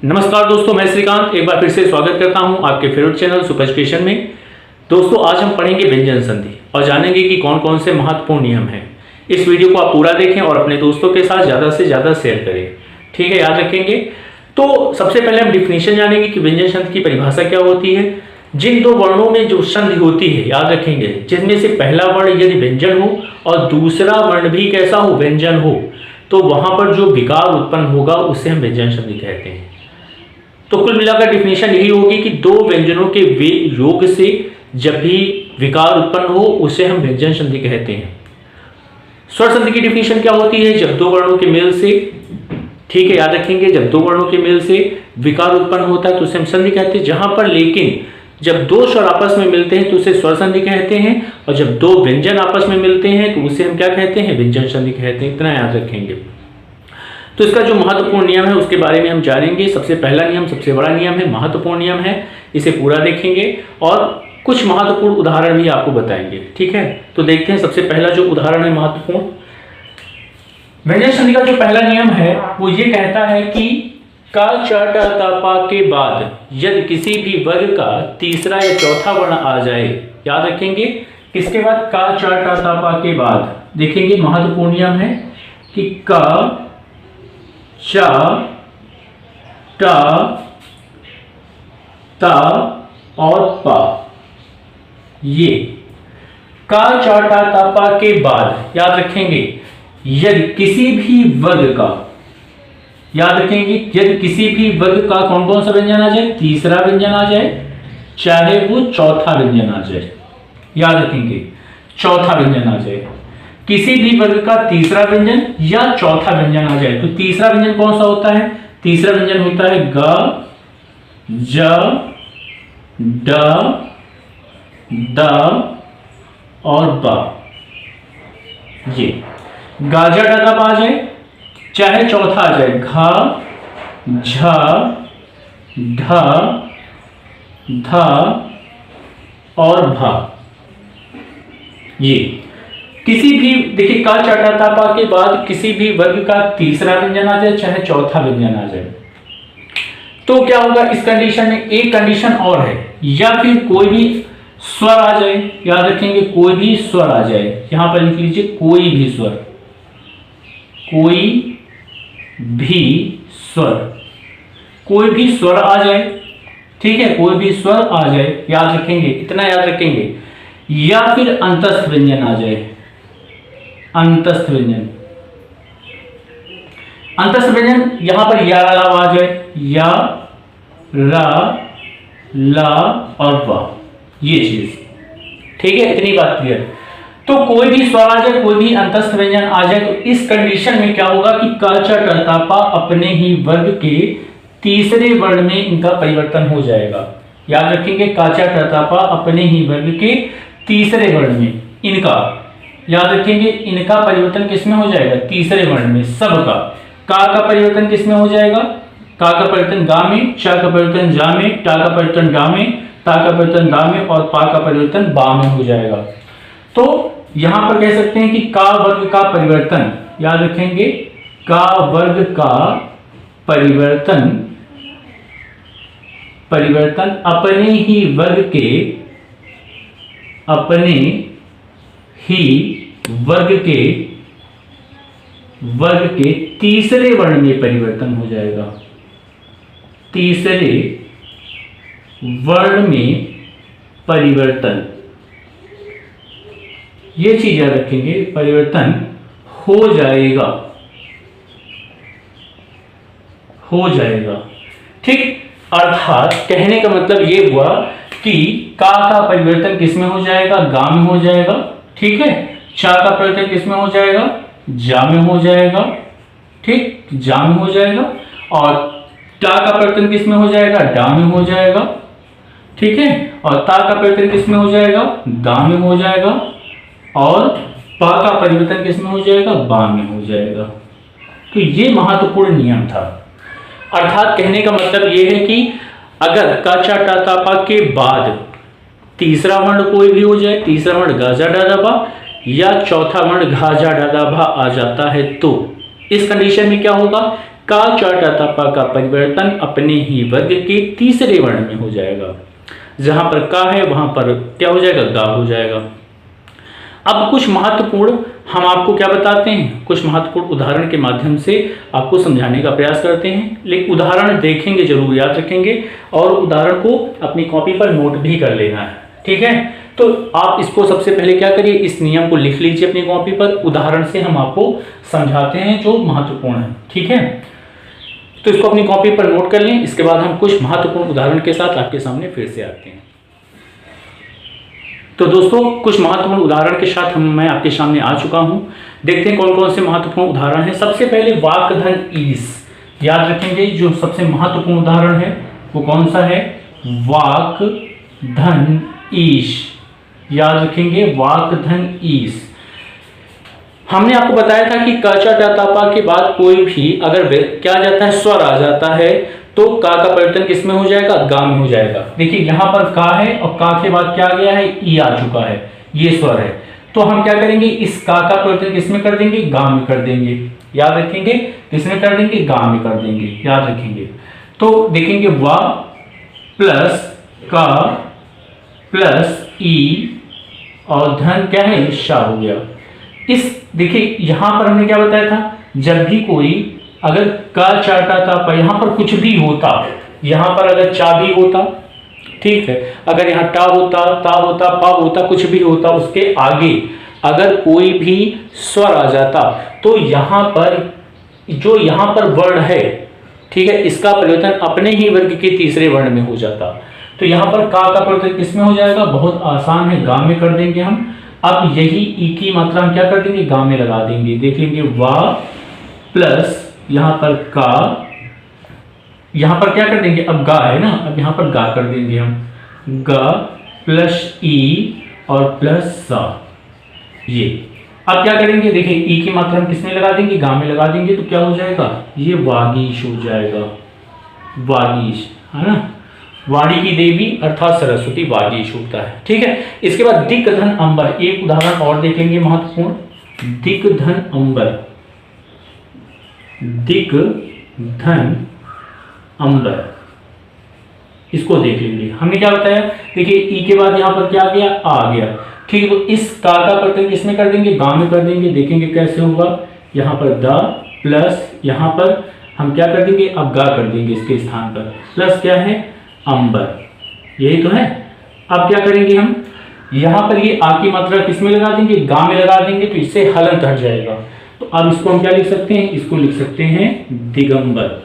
नमस्कार दोस्तों, मैं श्रीकांत एक बार फिर से स्वागत करता हूं आपके फेवरेट चैनल सुपर एजुकेशन में। दोस्तों, आज हम पढ़ेंगे व्यंजन संधि और जानेंगे कि कौन कौन से महत्वपूर्ण नियम हैं। इस वीडियो को आप पूरा देखें और अपने दोस्तों के साथ ज़्यादा से ज़्यादा शेयर करें। ठीक है, याद रखेंगे। तो सबसे पहले हम डिफिनेशन जानेंगे कि व्यंजन संधि की परिभाषा क्या होती है। जिन दो वर्णों में जो संधि होती है, याद रखेंगे, जिसमें से पहला वर्ण यदि व्यंजन हो और दूसरा वर्ण भी कैसा हो, व्यंजन हो, तो वहां पर जो विकार उत्पन्न होगा उसे हम व्यंजन संधि कहते हैं। तो कुल मिलाकर डिफिनेशन यही होगी कि दो व्यंजनों के योग से जब भी विकार उत्पन्न हो उसे हम व्यंजन संधि कहते हैं। स्वर संधि की डिफिनेशन क्या होती है, जब दो वर्णों के मेल से, ठीक है, याद रखेंगे, जब दो वर्णों के मेल से विकार उत्पन्न होता है तो उसे हम संधि कहते हैं। जहां पर लेकिन जब दो स्वर आपस में मिलते हैं तो उसे स्वर संधि कहते हैं, और जब दो व्यंजन आपस में मिलते हैं तो उसे हम क्या कहते हैं, व्यंजन संधि कहते हैं। इतना याद रखेंगे। तो इसका जो महत्वपूर्ण नियम है उसके बारे में हम जानेंगे। सबसे पहला नियम, सबसे बड़ा नियम है, महत्वपूर्ण नियम है, इसे पूरा देखेंगे और कुछ महत्वपूर्ण उदाहरण भी आपको बताएंगे। ठीक है, तो देखते हैं। सबसे पहला जो उदाहरण है महत्वपूर्ण व्यंजन संधि का जो पहला नियम है वो ये कहता है कि का च ट त प के बाद यदि किसी भी वर्ग का तीसरा या चौथा वर्ण आ जाए, याद रखेंगे, किसके बाद, का च ट त प के बाद, देखेंगे महत्वपूर्ण नियम है कि का च ट त और प, ये का च ट त प के बाद, याद रखेंगे, यदि किसी भी वर्ग का, याद रखेंगे, यदि किसी भी वर्ग का कौन कौन सा व्यंजन आ जाए, तीसरा व्यंजन आ जाए, चाहे वो चौथा व्यंजन आ जाए, याद रखेंगे, चौथा व्यंजन आ जाए, किसी भी वर्ग का तीसरा व्यंजन या चौथा व्यंजन आ जाए। तो तीसरा व्यंजन कौन सा होता है, तीसरा व्यंजन होता है ग, ज, ड, द और ब। ये गाजा ड द ब आ जाए, चाहे चौथा आ जाए घ, झ, ढ, ध और भ। ये किसी भी, देखिए, का च ट त प के बाद किसी भी वर्ग का तीसरा व्यंजन आ जाए चाहे चौथा व्यंजन आ जाए, तो क्या होगा इस कंडीशन में, एक कंडीशन और है, या फिर कोई भी स्वर आ जाए, याद रखेंगे, कोई भी स्वर आ जाए, यहां पर लिख लीजिए कोई भी स्वर, कोई भी स्वर, कोई भी स्वर आ जाए, ठीक है, कोई भी स्वर आ जाए, याद रखेंगे, इतना याद रखेंगे, या फिर अंतस्थ व्यंजन आ जाए, अंतस्थ व्यंजन, अंतस्थ व्यंजन यहां पर या अलावा आ जाए, या, रा, ला और वा, ये चीज, ठीक है, इतनी बात क्लियर। तो कोई भी स्वर आ जाए, कोई भी अंतस्थ व्यंजन आ जाए, तो इस कंडीशन में क्या होगा कि क च ट त प अपने ही वर्ग के तीसरे वर्ण में इनका परिवर्तन हो जाएगा। याद रखेंगे, क च ट त प अपने ही वर्ग के तीसरे वर्ण में इनका, याद रखेंगे, इनका परिवर्तन किसमें हो जाएगा, तीसरे वर्ण में, सबका। का परिवर्तन किसमें हो जाएगा, का परिवर्तन गा में, च का परिवर्तन जा में, टा का परिवर्तन डा में, ता का परिवर्तन दा में और पा का परिवर्तन बा में हो जाएगा। तो यहां पर कह सकते हैं कि का वर्ग का परिवर्तन, याद रखेंगे, का वर्ग का परिवर्तन, परिवर्तन अपने ही वर्ग के, अपने ही वर्ग के तीसरे वर्ण में परिवर्तन हो जाएगा, तीसरे वर्ण में परिवर्तन, ये चीज याद रखेंगे, परिवर्तन हो जाएगा, हो जाएगा, ठीक। अर्थात कहने का मतलब ये हुआ कि का परिवर्तन किसमें हो जाएगा, गा में हो जाएगा, ठीक है, चा का परिवर्तन किसमें हो जाएगा, जा में हो जाएगा, ठीक, जा में हो जाएगा, और टा का परिवर्तन किसमें हो जाएगा, डा में हो जाएगा, ठीक है, और ता का परिवर्तन किसमें हो जाएगा, दा में हो जाएगा, और पा का परिवर्तन किसमें हो जाएगा, बा में हो जाएगा। तो ये महत्वपूर्ण नियम था। अर्थात कहने का मतलब ये है कि अगर का च ट त प के बाद तीसरा वर्ण कोई भी हो जाए, तीसरा वर्ण गा जा डा दा बा, या चौथा वर्ण घा जा डा दा भा आ जाता है, तो इस कंडीशन में क्या होगा का चा टा ता पा का परिवर्तन अपने ही वर्ग के तीसरे वर्ण में हो जाएगा। जहां पर का है वहां पर क्या हो जाएगा, गा हो जाएगा। अब कुछ महत्वपूर्ण हम आपको क्या बताते हैं, कुछ महत्वपूर्ण उदाहरण के माध्यम से आपको समझाने का प्रयास करते हैं। लेकिन उदाहरण देखेंगे, जरूर याद रखेंगे और उदाहरण को अपनी कॉपी पर नोट भी कर लेना है, ठीक है। तो आप इसको सबसे पहले क्या करिए, इस नियम को लिख लीजिए अपनी कॉपी पर। उदाहरण से हम आपको समझाते हैं जो महत्वपूर्ण है, ठीक है। तो इसको अपनी कॉपी पर नोट कर लें। इसके बाद हम कुछ महत्वपूर्ण उदाहरण के साथ आपके सामने फिर से आते हैं। तो दोस्तों, कुछ महत्वपूर्ण उदाहरण के साथ मैं आपके सामने आ चुका हूं। देखते हैं कौन कौन से महत्वपूर्ण उदाहरण हैं। सबसे पहले वाक धन ईश, याद रखेंगे जो सबसे महत्वपूर्ण उदाहरण है वो कौन सा है, वाक धन ईश, याद रखेंगे वाक धन ईश। हमने आपको बताया था कि क च ट त प के बाद कोई भी अगर क्या आ जाता है, स्वर आ जाता है तो का परिवर्तन किस में हो जाएगा, गा में हो जाएगा। देखिए यहाँ पर का है और का के बाद क्या आ गया है, ई आ चुका है, ये स्वर है। तो हम क्या करेंगे, इस का परिवर्तन किस में कर देंगे, गा में कर देंगे। याद रखेंगे किस में कर देंगे, गा में कर देंगे, याद रखेंगे। तो देखेंगे वा प्लस का प्लस ई और धन क्या है, शा हो गया। इस देखिए यहां पर हमने क्या बताया था, जब भी कोई अगर का चा टा ता पा यहां पर कुछ भी होता, यहां पर अगर चा भी होता, ठीक है, अगर यहाँ टा होता, ता होता, पा होता, कुछ भी होता, उसके आगे अगर कोई भी स्वर आ जाता तो यहां पर जो यहां पर वर्ण है, ठीक है, इसका परिवर्तन अपने ही वर्ग के तीसरे वर्ण में हो जाता। तो यहां पर का परिवर्तन किस में हो जाएगा, बहुत आसान है, गा में कर देंगे हम। अब यही ई की मात्रा हम क्या कर देंगे, गा में लगा देंगे। देख लेंगे वा प्लस यहां पर का, यहां पर क्या कर देंगे, अब गा है ना, अब यहां पर गा कर देंगे हम, गा प्लस ई और प्लस सा, ये। अब क्या करेंगे, देखिए ई की मात्रा हम किसमें लगा देंगे, गा में लगा देंगे। तो क्या हो जाएगा, ये वागीश हो जाएगा, वागीश, है ना। वाणी की देवी अर्थात सरस्वती वागीश होता है, ठीक है। इसके बाद दिक धन अंबर, एक उदाहरण और देखेंगे महत्वपूर्ण। दिक धन अंबर, दिक धन अंबर, इसको देख लेंगे। हमने क्या बताया, देखिए ई के बाद यहां पर क्या आ गया, आ गया, ठीक है। तो इस का परिवर्तन किसमें कर देंगे, गा में कर देंगे। देखेंगे कैसे होगा, यहां पर दा प्लस यहां पर हम क्या कर देंगे, अब गा कर देंगे इसके स्थान पर, प्लस क्या है, अंबर, यही तो है। अब क्या करेंगे हम, यहां पर ये आ की मात्रा किसमें लगा देंगे, गा में लगा देंगे, तो इससे हलंत हट जाएगा। तो अब इसको हम क्या लिख सकते हैं, इसको लिख सकते हैं दिगंबर,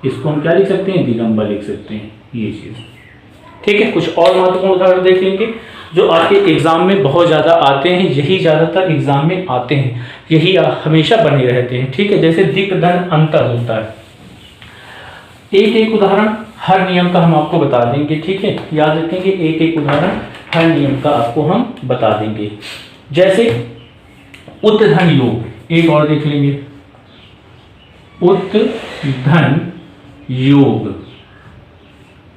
इसको हम क्या लिख सकते हैं, दिगंबर लिख सकते हैं, ये चीज, ठीक है। कुछ और महत्वपूर्ण उदाहरण देख लेंगे जो आपके एग्जाम में बहुत ज्यादा आते हैं, यही ज्यादातर एग्जाम में आते हैं, यही हमेशा बने रहते हैं, ठीक है। जैसे दिक धन अंतर होता है, एक एक उदाहरण हर नियम का हम आपको बता देंगे, ठीक है। याद रखेंगे एक एक उदाहरण हर नियम का आपको हम बता देंगे। जैसे उत्धन योग, एक और देख लेंगे, उत्धन योग,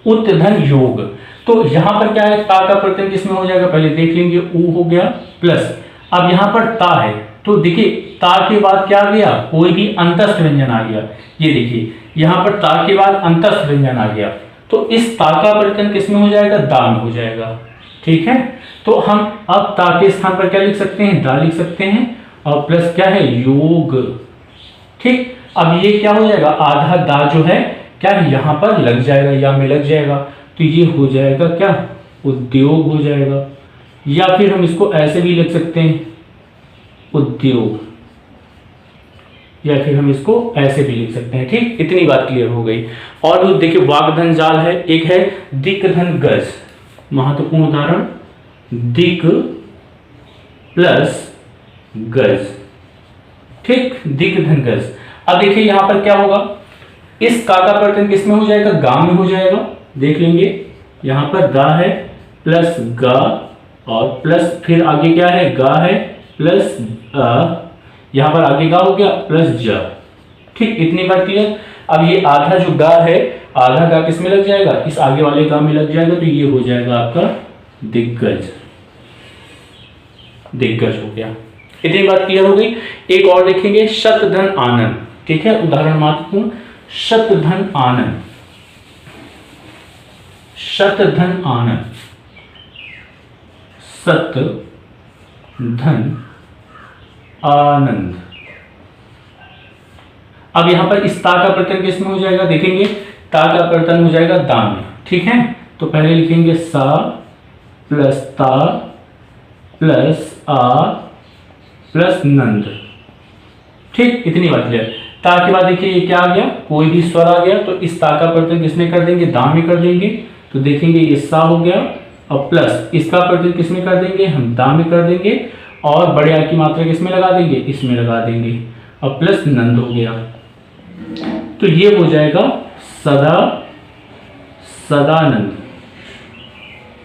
उत्धन योग। तो यहां पर क्या है, ता का परिवर्तन किसमें हो जाएगा, पहले देख लेंगे, ऊ हो गया प्लस, अब यहां पर ता है, तो देखिए ता के बाद क्या आ गया, कोई भी अंतस्थ व्यंजन आ गया। ये देखिए यहां पर ता के बाद अंतस्थ व्यंजन आ गया, तो इस ता का परिवर्तन किसमें हो जाएगा, दा में हो जाएगा, ठीक है। तो हम अब ता के स्थान पर क्या लिख सकते हैं, दा लिख सकते हैं, और प्लस क्या है, योग, ठीक। अब ये क्या हो जाएगा, आधा दा जो है क्या यहां पर लग जाएगा, या में लग जाएगा, तो ये हो जाएगा क्या, उद्योग हो जाएगा। या फिर हम इसको ऐसे भी लिख सकते हैं, उद्योग, या फिर हम इसको ऐसे भी लिख सकते हैं, ठीक। इतनी बात क्लियर हो गई। और देखिए वागधन जाल है, एक है दिक धन गज, महत्वपूर्ण उदाहरण, दिक प्लस गज, ठीक, दिक धन गज। अब देखिए यहां पर क्या होगा, इस का परिवर्तन किसमें हो जाएगा, गा में हो जाएगा। देख लेंगे यहां पर दा है प्लस गा और प्लस फिर आगे क्या है, गा है प्लस यहां पर आगे गा हो गया प्लस जा, ठीक। इतनी बात क्लियर। अब ये आधा जो गा है, आधा गा किस में लग जाएगा, इस आगे वाले गा में लग जाएगा, तो ये हो जाएगा आपका दिग्गज, दिग्गज हो गया। इतनी बात क्लियर हो गई। एक और देखेंगे शतधन आनंद, ठीक है, उदाहरण महत्वपूर्ण, शतधन आनंद, शतधन आनंद, शतधन आनंद। अब यहां पर इस ता का प्रत्यय किसमें हो जाएगा, देखेंगे ता का प्रत्यय हो जाएगा दा में, ठीक है। तो पहले लिखेंगे सा प्लस ता प्लस आ प्लस नंद, ठीक, इतनी बात क्लियर। ता के बाद देखिए ये क्या आ गया, कोई भी स्वर आ गया तो इस ता का प्रत्यय किसमें कर देंगे, दा में कर देंगे। तो देखेंगे ये सा हो गया और प्लस इसका प्रत्यय किसमें कर देंगे, हम दा में कर देंगे और बड़े आ की मात्रा किसमें लगा देंगे, इसमें लगा देंगे और प्लस नंद हो गया। तो ये हो जाएगा सदा, सदानंद।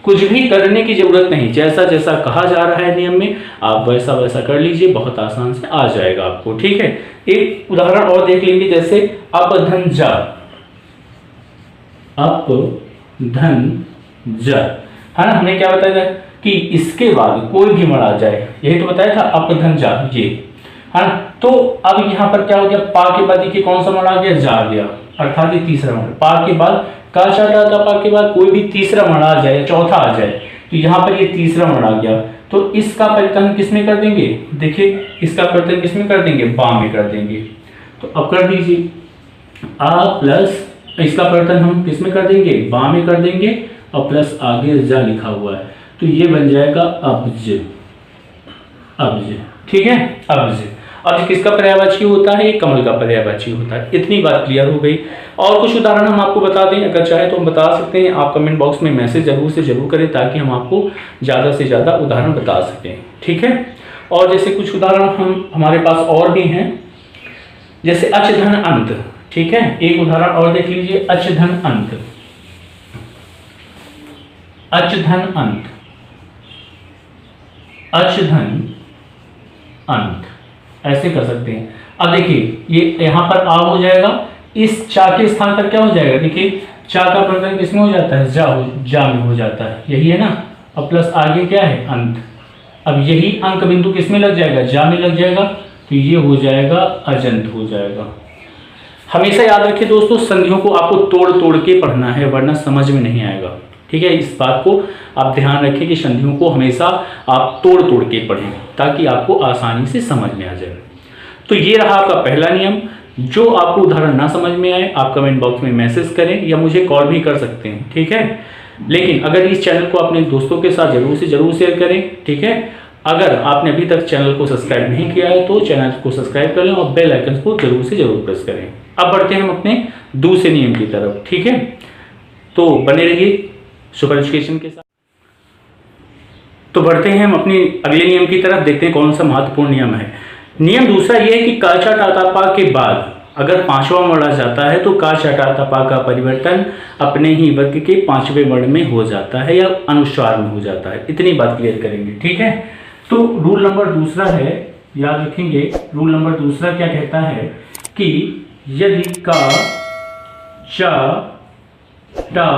कुछ भी करने की जरूरत नहीं, जैसा जैसा कहा जा रहा है नियम में आप वैसा वैसा कर लीजिए, बहुत आसान से आ जाएगा आपको, ठीक है। एक उदाहरण और देख लेंगे, जैसे अपधन जा, अपधन जा, है ना। हमने क्या बताया था कि इसके बाद कोई भी मर आ जाए, यही तो बताया था अपधन जा, ये है ना। तो अब यहाँ पर क्या हो गया, पा के बाद देखिए कौन सा मर आ गया, जा गया, अर्थात ये तीसरा मर। पा के बाद का चाटा था, पा के बाद कोई भी तीसरा मर आ जाए, चौथा आ जाए, तो यहाँ पर ये तीसरा मर आ गया। तो इसका परिवर्तन किसमें कर देंगे, देखिए इसका परिवर्तन किसमें कर देंगे, बा में कर देंगे। तो अब कर दीजिए आ प्लस इसका परिवर्तन हम किसमें कर देंगे, बा में कर देंगे और प्लस आगे जा लिखा हुआ है, तो ये बन जाएगा अब्ज, अब्ज, ठीक है, अब्ज। अब किसका पर्यायवाची होता है, कमल का पर्यायवाची होता है। इतनी बात क्लियर हो गई। और कुछ उदाहरण हम आपको बता दें, अगर चाहे तो हम बता सकते हैं। आप कमेंट बॉक्स में मैसेज जरूर से जरूर करें ताकि हम आपको ज़्यादा से ज़्यादा उदाहरण बता सकें, ठीक है। और जैसे कुछ उदाहरण हमारे पास और भी हैं, जैसे अच धन अंत, ठीक है। एक उदाहरण और देख लीजिए, अच धन अंत, अच धन अंत, अच धन अंत, ऐसे कर सकते हैं। अब देखिए ये यहाँ पर आ हो जाएगा, इस चा के स्थान पर क्या हो जाएगा, देखिए चा का प्रत्यय किसमें हो जाता है, जा में हो जाता है, यही है ना। अब प्लस आगे क्या है, अंत। अब यही अंक बिंदु किसमें लग जाएगा, जा में लग जाएगा, तो ये हो जाएगा अजंत हो जाएगा। हमेशा याद रखिए दोस्तों, संधियों को आपको तोड़ तोड़ के पढ़ना है वरना समझ में नहीं आएगा, ठीक है। इस बात को आप ध्यान रखें कि संधियों को हमेशा आप तोड़ तोड़ के पढ़ें ताकि आपको आसानी से समझ में आ जाए। तो ये रहा आपका पहला नियम। जो आपको उदाहरण ना समझ में आए आप कमेंट बॉक्स में मैसेज करें या मुझे कॉल भी कर सकते हैं, ठीक है। लेकिन अगर इस चैनल को अपने दोस्तों के साथ जरूर से जरूर शेयर करें, ठीक है। अगर आपने अभी तक चैनल को सब्सक्राइब नहीं किया है तो चैनल को सब्सक्राइब कर लें और बेल आइकन को जरूर से जरूर प्रेस करें। अब बढ़ते हैं हम अपने दूसरे नियम की तरफ, ठीक है। तो बने रहिए सुपर एजुकेशन के साथ। तो बढ़ते हैं हम अपने अगले नियम की तरफ, देखते हैं कौन सा महत्वपूर्ण नियम है। नियम दूसरा यह है कि का चा टा पा के बाद अगर पांचवा वर्ण आ जाता है तो का चा टा पा का परिवर्तन अपने ही वर्ग के पांचवें वर्ण में हो जाता है या अनुस्वार में हो जाता है। इतनी बात क्लियर करेंगे, ठीक है। तो रूल नंबर दूसरा है, याद रखेंगे, रूल नंबर दूसरा क्या कहता है कि यदि का चा टा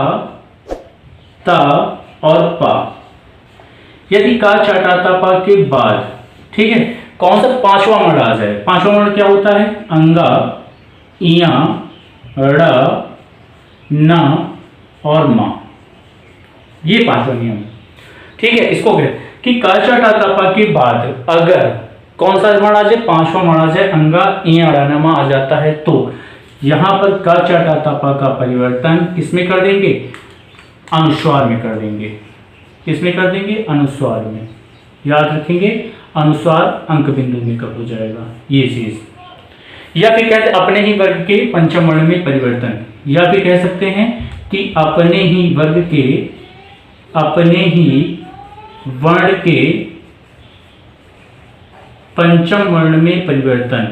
ता और पा, यदि का चा टा ता पा के बाद, ठीक है, कौन सा पांचवा वर्ण आ जाए। पांचवा वर्ण क्या होता है, अंगा, इया, ड़, न और मा, ये पांचवा नियम, ठीक है। इसको कह कि का चा टा ता पा के बाद अगर कौन सा वर्ण आ जाए, पांचवा वर्ण आ जाए, अंगा, इया, ड़, न, मा आ जाता है तो यहां पर का चा टा ता पा का परिवर्तन किसमें कर देंगे, अनुस्वार में कर देंगे। किसमें कर देंगे, अनुस्वार में। याद रखेंगे अनुस्वार अंक बिंदु में कब हो जाएगा ये चीज। या फिर कहते अपने ही वर्ग के पंचम वर्ण में परिवर्तन, या फिर कह सकते हैं कि अपने ही वर्ग के, अपने ही वर्ण के पंचम वर्ण में परिवर्तन,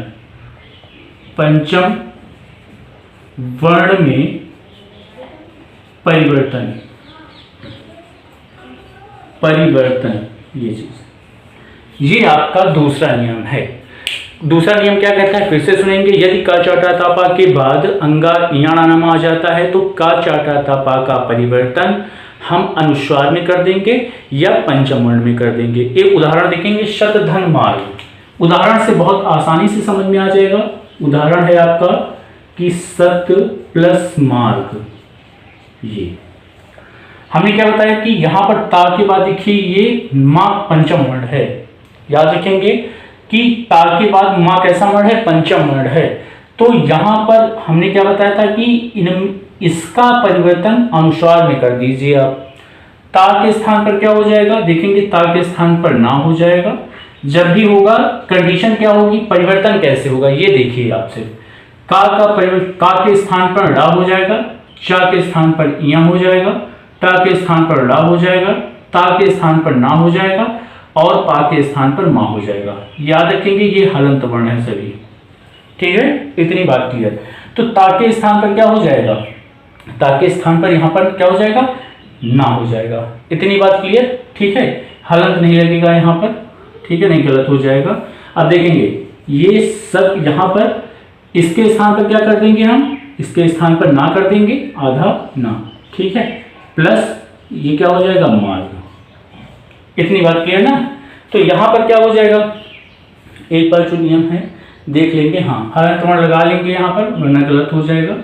पंचम वर्ण में परिवर्तन, परिवर्तन, ये चीज, ये आपका दूसरा नियम है। दूसरा नियम क्या कहता है, फिर से सुनेंगे। यदि का चा टा ता पा के बाद अंगा इयाणा नमा आ जाता है तो का चा टा ता पा का परिवर्तन हम अनुस्वार में कर देंगे या पंचम वर्ण में कर देंगे। एक उदाहरण देखेंगे, शतधन मार्ग। उदाहरण से बहुत आसानी से समझ में आ जाएगा। उदाहरण है आपका कि सत्य प्लस मार्ग। ये हमने क्या बताया कि यहां पर ता के बाद देखिए ये मां पंचम वर्ण है। याद रखेंगे कि ता के बाद मां कैसा वर्ण है, पंचम वर्ण है। तो यहां पर हमने क्या बताया था कि इसका परिवर्तन अनुस्वार में कर दीजिए आप। ता के स्थान पर क्या हो जाएगा, देखेंगे ता के स्थान पर ना हो जाएगा। जब भी होगा कंडीशन क्या होगी, परिवर्तन कैसे होगा ये देखिए आप सिर्फ। का के स्थान पर ड़ा हो जाएगा, चा के स्थान पर इया हो जाएगा, टा के स्थान पर ड़ा हो जाएगा, ता के स्थान पर ना हो जाएगा और पा के स्थान पर मां हो जाएगा। याद रखेंगे ये हलंत वर्ण है सभी। ठीक है, इतनी बात क्लियर। तो ता के स्थान पर क्या हो जाएगा, ता के स्थान पर यहां पर क्या हो जाएगा, ना हो जाएगा। इतनी बात क्लियर। ठीक है, हलंत नहीं लगेगा यहां पर। ठीक है, नहीं गलत हो जाएगा। अब देखेंगे ये सब यहां पर इसके स्थान पर क्या कर देंगे हम, इसके स्थान पर ना कर देंगे, आधा ना। ठीक है, प्लस ये क्या हो जाएगा, मार्ग। इतनी बात क्लियर ना। तो यहां पर क्या हो जाएगा, एक बार जो नियम है देख लेंगे। हाँ, हलंत वर्ण लगा लेंगे यहां पर, वरना गलत हो जाएगा।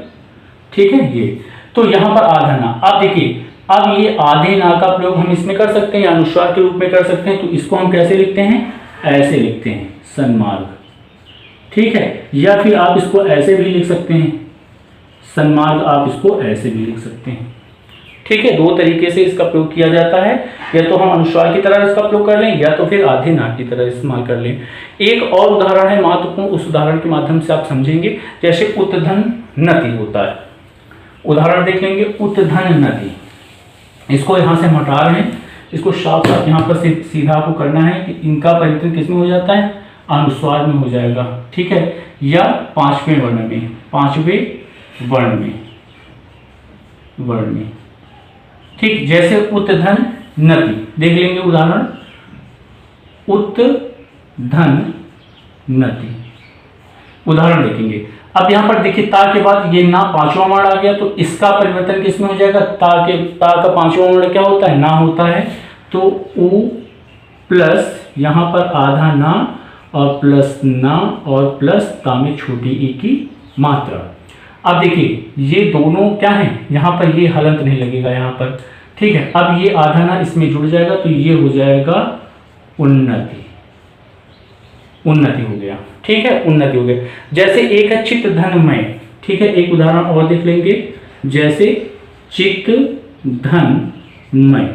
ठीक है, ये तो यहां पर आधा ना। अब देखिए, अब ये आधे ना का प्रयोग हम इसमें कर सकते हैं, अनुस्वार के रूप में कर सकते हैं। तो इसको हम कैसे लिखते हैं, ऐसे लिखते हैं, सन्मार्ग। ठीक है, या फिर आप इसको ऐसे भी लिख सकते हैं, सन्मार्ग। आप इसको ऐसे भी लिख सकते हैं। ठीक है, दो तरीके से इसका प्रयोग किया जाता है। या तो हम अनुस्वार की तरह इसका प्रयोग कर लें, या तो फिर आधे ना की तरह इस्तेमाल कर लें। एक और उदाहरण है महत्वपूर्ण, उस उदाहरण के माध्यम से आप समझेंगे। जैसे उत्धन नति होता है, उदाहरण देख लेंगे। उत्धन नति, इसको यहां से हम हटा रहे हैं, इसको साफ साफ यहां पर सीधा आपको करना है कि इनका परिवर्तन किसमें हो जाता है, अनुस्वार में हो जाएगा। ठीक है, या पांचवें वर्ण में, पांचवें वर्ण में। ठीक, जैसे उत्धन नति देख लेंगे उदाहरण। उत्धन नति उदाहरण देखेंगे। अब यहां पर देखिए ता के बाद ये ना पांचवा वर्ण आ गया, तो इसका परिवर्तन किसमें हो जाएगा, ता का पांचवा वर्ण क्या होता है, ना होता है। तो उ प्लस यहां पर आधा ना और प्लस ना और प्लस ता में छोटी ई की मात्रा। अब देखिए ये दोनों क्या है, यहां पर ये हलंत नहीं लगेगा यहां पर। ठीक है, अब ये आधा ना इसमें जुड़ जाएगा, तो ये हो जाएगा उन्नति। उन्नति हो गया। ठीक है, उन्नति हो गया। जैसे एक है चित्त धनमय। ठीक है, एक उदाहरण और देख लेंगे। जैसे चित्त धनमय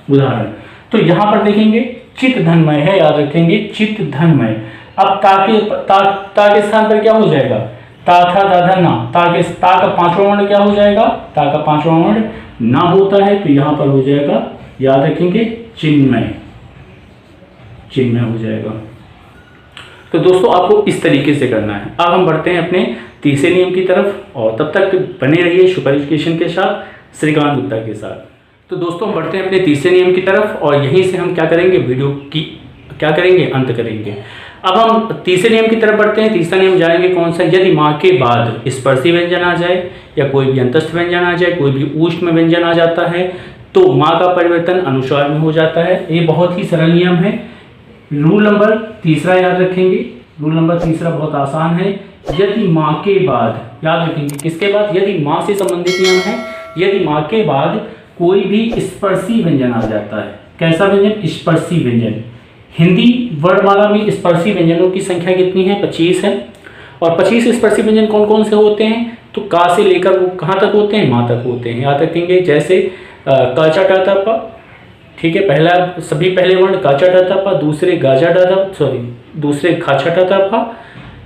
उदाहरण, तो यहां पर देखेंगे चित्त धनमय है, याद रखेंगे चित्त धनमय। अब ता के स्थान पर क्या हो जाएगा, ता था दाधा ना, ता का पांचवा वर्ण क्या हो जाएगा, ता का पांचवा वर्ण ना होता है, तो यहां पर हो जाएगा, याद रखेंगे चिन्मय। चिन्मय हो जाएगा। तो दोस्तों आपको इस तरीके से करना है। अब हम बढ़ते हैं अपने तीसरे नियम की तरफ, और तब तक बने रहिए सुपर एजुकेशन के साथ, श्रीकांत गुप्ता के साथ। तो दोस्तों हम बढ़ते हैं अपने तीसरे नियम की तरफ, और यहीं से हम क्या करेंगे, वीडियो की क्या करेंगे, अंत करेंगे। अब हम तीसरे नियम की तरफ बढ़ते हैं। तीसरा नियम जानेंगे कौन सा, यदि माँ के बाद स्पर्शी व्यंजन आ जाए या कोई भी अंतस्थ व्यंजन आ जाए, कोई भी ऊष्म व्यंजन आ जाता है, तो माँ का परिवर्तन अनुस्वार में हो जाता है। ये बहुत ही सरल नियम है। रूल नंबर तीसरा याद रखेंगे। रूल नंबर तीसरा बहुत आसान है। यदि माँ के बाद, याद रखेंगे किसके बाद, यदि माँ से संबंधित नियम है। यदि माँ के बाद कोई भी स्पर्शी व्यंजन आ जाता है। कैसा व्यंजन, स्पर्शी व्यंजन। हिंदी वर्णमाला में स्पर्शी व्यंजनों की संख्या कितनी है, 25 है। और 25 स्पर्शी व्यंजन कौन कौन से होते हैं, तो का से लेकर वो कहाँ तक होते हैं, माँ तक होते हैं। याद रखेंगे जैसे काचा टा प, ठीक है, पहला सभी पहले वर्ण काचा टा प, दूसरे गाजा टा सॉरी दूसरे खाचा टा प,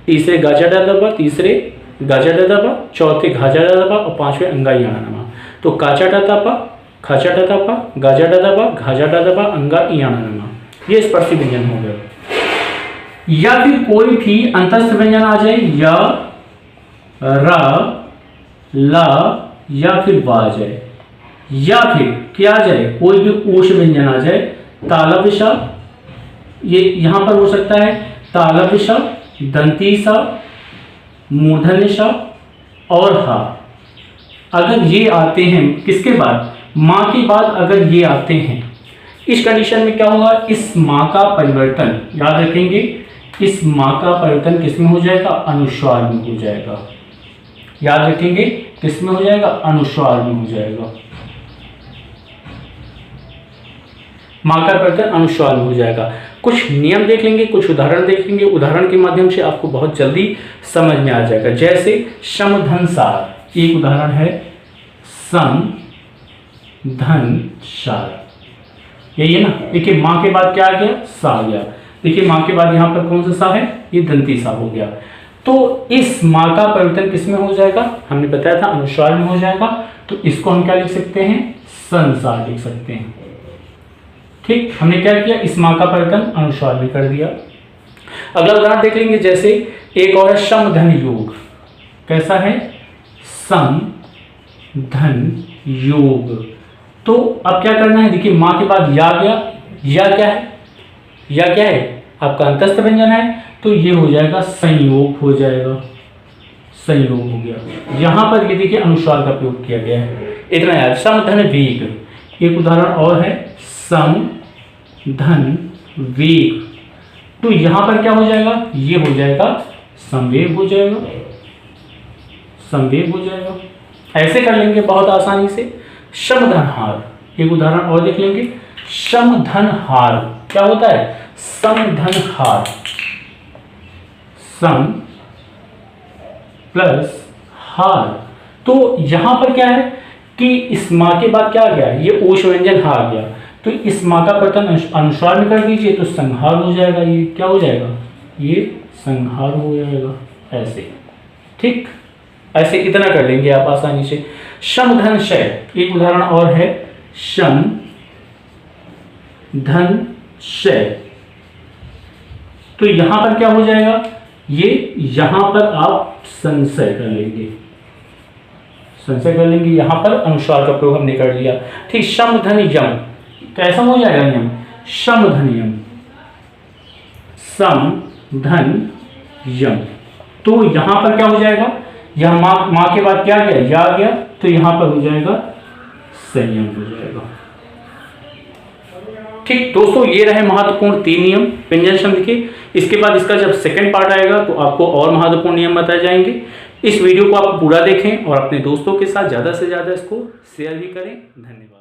तीसरे गाजा टा प, तीसरे गाजा टा प, चौथे घाजा टा प और पांचवें अंगा याना। तो काचा टा प, खाचा टा प, गाजा टा प, घाजा टा प, अंगा याना, ये स्पर्शी व्यंजन हो गया। या फिर कोई भी अंतस्थ व्यंजन आ जाए, या रा ला या फिर वा आ जाए, या फिर क्या आ जाए, कोई भी ऊष्म व्यंजन आ जाए, तालव्य सा, ये यहां पर हो सकता है तालव्य सा, दंती सा, मूर्धन्य सा और हा। अगर ये आते हैं किसके बाद, माँ के बाद अगर ये आते हैं, इस कंडीशन में क्या होगा, इस माँ का परिवर्तन, याद रखेंगे इस माँ का परिवर्तन किस में हो जाएगा? अनुस्वार में हो जाएगा। याद रखेंगे, किस में हो जाएगा? अनुस्वार में हो जाएगा। माँ का परिवर्तन अनुस्वार में हो जाएगा। कुछ नियम देख लेंगे, कुछ उदाहरण देख लेंगे, उदाहरण के माध्यम से आपको बहुत जल्दी समझ में आ जाएगा। जैसे सम धन सार, एक उदाहरण है सम धन सार, यही है ना। देखिए माँ के बाद क्या आ गया? सा आ गया। देखिए माँ के बाद यहाँ पर कौन सा सा है? ये दंती सा हो गया। तो इस माँ का परिवर्तन किस में हो जाएगा? हमने बताया था अनुस्वार में हो जाएगा। तो इसको हम क्या लिख सकते हैं? संसार लिख सकते हैं। ठीक, हमने क्या किया? इस माँ का परिवर्तन अनुस्वार में कर दिया। अगला उदाहरण देख लेंगे, जैसे एक और है सम धन योग। कैसा है? सम धन योग। तो अब क्या करना है? देखिए माँ के बाद या गया, या क्या है? या क्या है? आपका अंतस्थ व्यंजन है, तो ये हो जाएगा संयोग हो जाएगा। संयोग हो गया। यहां पर ये देखिए अनुस्वार का प्रयोग किया गया है। इतना याद। सम धन वेग, एक उदाहरण और है सम धन वेग। तो यहां पर क्या हो जाएगा? ये हो जाएगा संवेग हो जाएगा। संवेग हो जाएगा। ऐसे कर लेंगे बहुत आसानी से। सम धन हार, एक उदाहरण और देख लेंगे। सम धन हार क्या होता है? सम धन हार, सम प्लस हार। तो यहां पर क्या है कि इस माँ के बाद क्या आ गया? ये ओष व्यंजन हा आ गया। तो इस माँ का परिवर्तन अनुस्वार में कर दीजिए, तो संहार हो जाएगा। ये क्या हो जाएगा? ये संहार हो जाएगा। ऐसे, ठीक, ऐसे इतना कर लेंगे आप आसानी से। सम धन शय, एक उदाहरण और है सम धन शय। तो यहां पर क्या हो जाएगा? ये यहां पर आप संशय कर लेंगे, संशय कर लेंगे। यहां पर अनुस्वार का प्रयोग हमने कर लिया। ठीक, सम धन यम, कैसा हो जाएगा? यम, सम धन यम, सम धन यम। तो यहां पर क्या हो जाएगा? यह माँ के बाद क्या गया? या आ गया। तो यहां पर हो जाएगा संयम हो जाएगा। ठीक दोस्तों, ये रहे महत्वपूर्ण 3 नियम व्यंजन संधि के। इसके बाद इसका जब सेकंड पार्ट आएगा तो आपको और महत्वपूर्ण नियम बताए जाएंगे। इस वीडियो को आप पूरा देखें और अपने दोस्तों के साथ ज़्यादा से ज़्यादा इसको शेयर भी करें। धन्यवाद।